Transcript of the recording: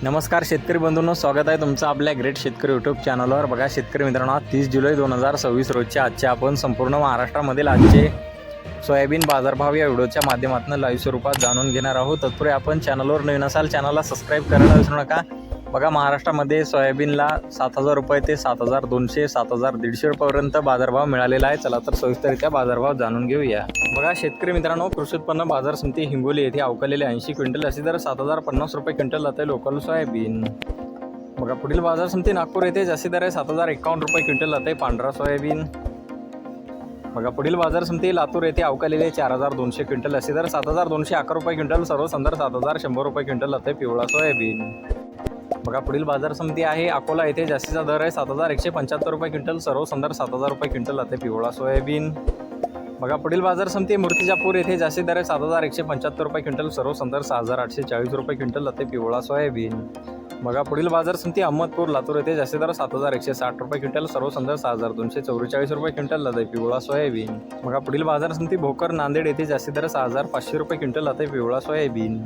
नमस्कार शेतकरी बंधूंनो, स्वागत आहे तुमचं आपल्या ग्रेट शेतकरी यूट्यूब चॅनलवर। बघा शेतकरी मित्रांनो, 30 जुलै 2026 रोजचे आजचे आपण संपूर्ण महाराष्ट्रामधील आजचे सोयाबीन बाजारभाव या व्हिडिओच्या माध्यमातून लाईव्ह स्वरूपात जाणून घेणार आहोत। तत्पूर्वी आपण चॅनलवर नवीन असाल चॅनलला सबस्क्राईब करायला विसरू नका। बघा महाराष्ट्रामध्ये सोयाबीनला 7,000 रुपये ते 7,200 7,150 रुपयापर्यंत बाजारभाव मिळालेला आहे। चला तर सविस्तररित्या बाजारभाव जाणून घेऊया। बघा शेतकरी मित्रांनो, कृषी उत्पन्न बाजार समिती हिंगोली येथे अवकालेले 80 क्विंटल असे दर 7,050 रुपये क्विंटल जाते लोकल सोयाबीन। बघा पुढील बाजार समिती नागपूर येथे जास्ती दर आहे 7,051 रुपये क्विंटल जाते पांढरा सोयाबीन। बघा पुढील बाजार समिती लातूर येथे अवकालेले 4,200 क्विंटल असे दर 7,211 रुपये क्विंटल सर्व संदर 7,100 रुपये क्विंटल जाते पिवळा सोयाबीन। बघा पुढील बाजार समिती आहे अकोला येथे जास्तीचा दर आहे 7,175 रुपये क्विंटल सर्व संदर 7,000 रुपये क्विंटल जाते पिवळा सोयाबीन। बघा पुढील बाजार समिती मूर्तिजापूर येथे जास्ती दर आहे 7,175 रुपये क्विंटल सर्व संदर 6,840 रुपये क्विंटल जाते पिवळा सोयाबीन। बघा पुढील बाजार समिती अहमदपूर लातूर येथे जास्ती दर 7,160 रुपये क्विंटल सर्व संदर 6,244 रुपये क्विंटल जाते पिवळा सोयाबीन। बघा पुढील बाजार समिती भोकर नांदेड येथे जास्ती दर 6,500 रुपये क्विंटल जाते पिवळा सोयाबीन।